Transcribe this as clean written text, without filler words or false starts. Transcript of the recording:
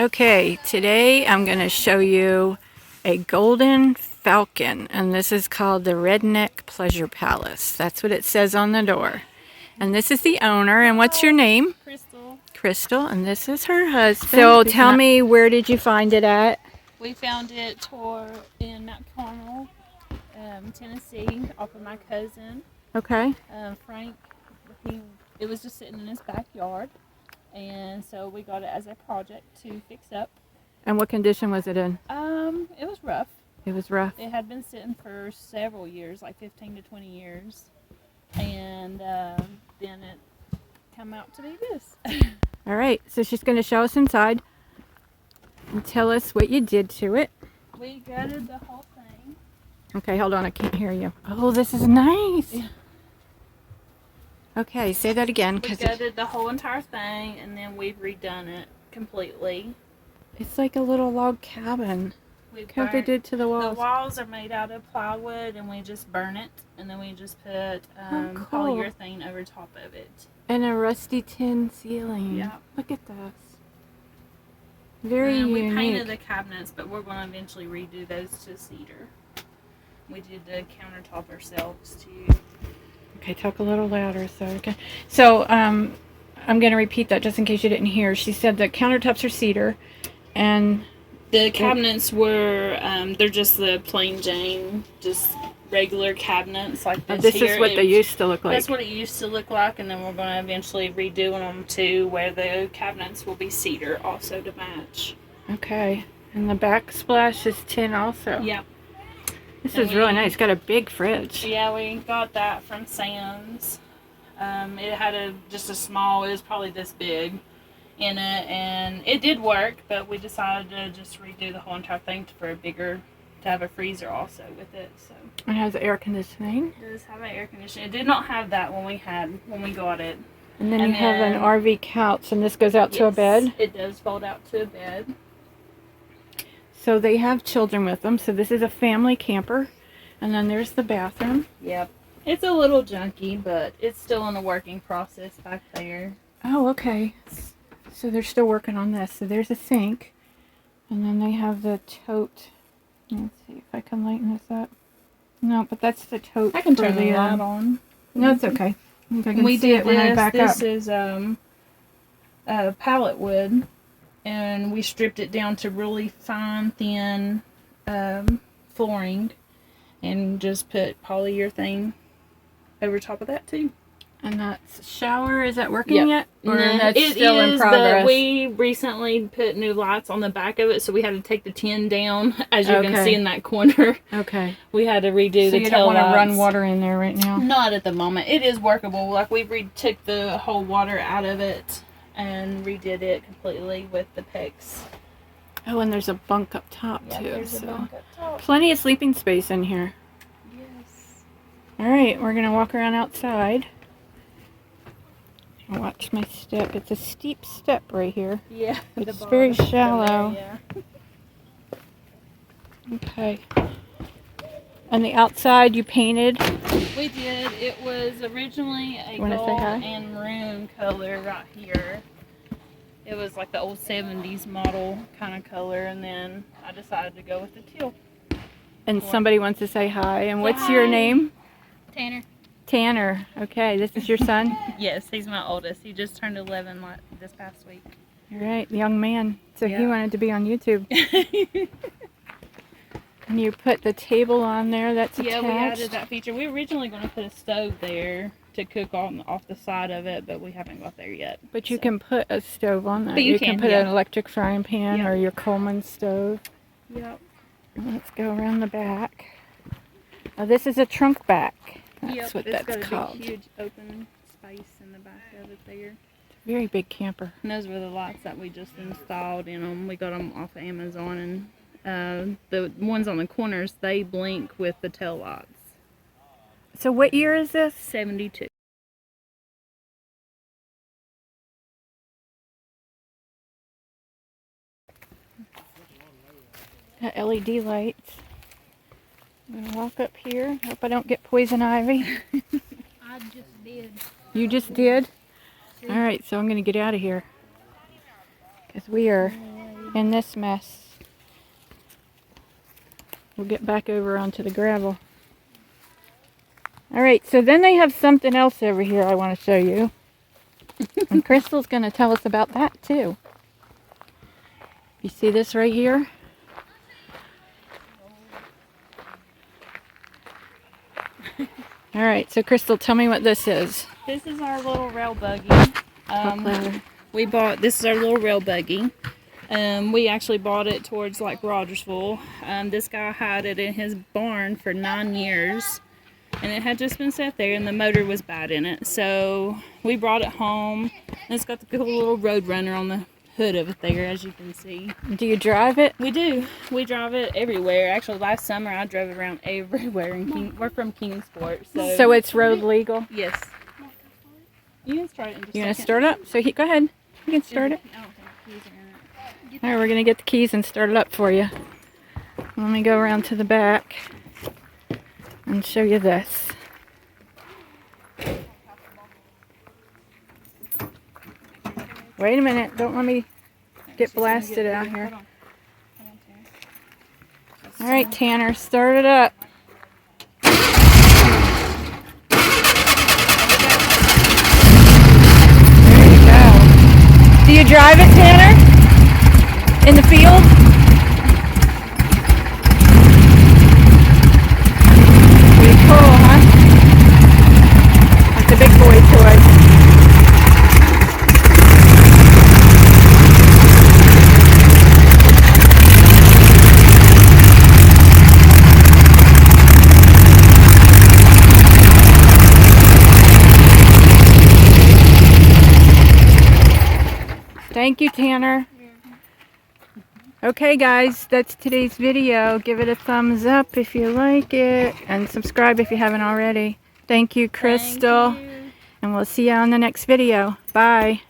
Okay, today I'm going to show you a Golden Falcon, and this is called the Redneck Pleasure Palace. That's what it says on the door. And this is the owner, and what's your name? Crystal. Crystal, and this is her husband. So tell me, where did you find it at? We found it in Mount Carmel, Tennessee, off of my cousin, Okay. Frank. It was just sitting in his backyard, and so we got it as a project to fix up. And what condition was it in? It was rough. It was rough. It had been sitting for several years, like 15 to 20 years, and then it come out to be this. All right, so she's going to show us inside and tell us what you did to it. We gutted the whole thing. Okay, hold on, I can't hear you. Oh, this is nice. Yeah. Okay, say that again. We gutted the whole entire thing, and then we've redone it completely. It's like a little log cabin. Look how they did to the walls. The walls are made out of plywood, and we just burn it, and then we just put cool. polyurethane over top of it. And a rusty tin ceiling. Yeah. Look at this. Very unique. We painted the cabinets, but we're going to eventually redo those to cedar. We did the countertop ourselves too. Okay, talk a little louder so okay. So I'm going to repeat that just in case you didn't hear. She said the countertops are cedar, and the cabinets were they're just the plain Jane, just regular cabinets like this. This is what they used to look like. That's what it used to look like, and then we're going to eventually redo them too, where the cabinets will be cedar also to match. Okay, and the backsplash is tin also. Yep. This is really nice. It's got a big fridge. Yeah, we got that from Sam's. It had just a small, it was probably this big in it, and it did work, but we decided to just redo the whole entire thing to have a freezer also with it. So it has air conditioning. It does have an air conditioning. It did not have that when we got it. And then you have an RV couch, and this goes out to a bed. It does fold out to a bed. So they have children with them. So this is a family camper. And then there's the bathroom. Yep. It's a little junky, but it's still in the working process back there. Oh, okay. So they're still working on this. So there's a sink. And then they have the tote. Let's see if I can lighten this up. No, but that's the tote. I can turn the light on. No, it's okay. I can see it when I back up. This is pallet wood. And we stripped it down to really fine, thin flooring, and just put polyurethane over top of that too. And that shower, is that working yet? Or that's still in progress? We recently put new lights on the back of it, so we had to take the tin down, as you can see in that corner. Okay. We had to redo the tail lights. So you don't want to run water in there right now? Not at the moment. It is workable. Like we took the whole water out of it and redid it completely with the PEX. Oh, and there's a bunk up top too. There's a bunk up top. Plenty of sleeping space in here. Yes. All right, we're gonna walk around outside. Watch my step. It's a steep step right here. Yeah. It's very shallow. Yeah. Okay. And the outside you painted? We did. It was originally a gold and maroon color right here. It was like the old 70s model kind of color, and then I decided to go with the teal. And somebody wants to say hi. And what's your name? Tanner. Tanner. Okay, this is your son? Yes, he's my oldest. He just turned 11 this past week. All right, young man. So he wanted to be on YouTube. And you put the table on there that's attached? Yeah, we added that feature. We were originally going to put a stove there to cook off the side of it, but we haven't got there yet. But you can put a stove on that. But you can put an electric frying pan or your Coleman stove. Yep. Let's go around the back. Oh, this is a trunk back. That's what that's called. It's got a big, huge open space in the back of it there. Very big camper. And those were the lights that we just installed in them. We got them off of Amazon, and the ones on the corners, they blink with the tail lights. So what year is this? 72. LED lights. I'm going to walk up here. Hope I don't get poison ivy. I just did. You just did? Alright, so I'm going to get out of here. Because we are in this mess. We'll get back over onto the gravel. All right, so then they have something else over here I want to show you. And Crystal's going to tell us about that too. You see this right here? All right, so Crystal, tell me what this is. This is our little rail buggy. This is our little rail buggy. We actually bought it towards like Rogersville. This guy had it in his barn for 9 years, and it had just been set there, and the motor was bad in it. So we brought it home, and it's got the cool little road runner on the hood of it there, as you can see. Do you drive it? We do. We drive it everywhere. Actually, last summer I drove it around everywhere. We're from Kingsport, so it's road legal. Yes. You can start it in just You a gonna second. start up? So go ahead. You can start it. I don't think the keys are in it. All right, we're gonna get the keys and start it up for you. Let me go around to the back and show you this. Wait a minute, don't let me get blasted out here. Hold on, Tanner. All right, Tanner, start it up. There you go. Do you drive it, Tanner? In the field? Pretty cool, huh? That's a big boy toy. Thank you, Tanner. Okay, guys, that's today's video. Give it a thumbs up if you like it, and subscribe if you haven't already. Thank you, Crystal. Thank you. And we'll see you on the next video. Bye.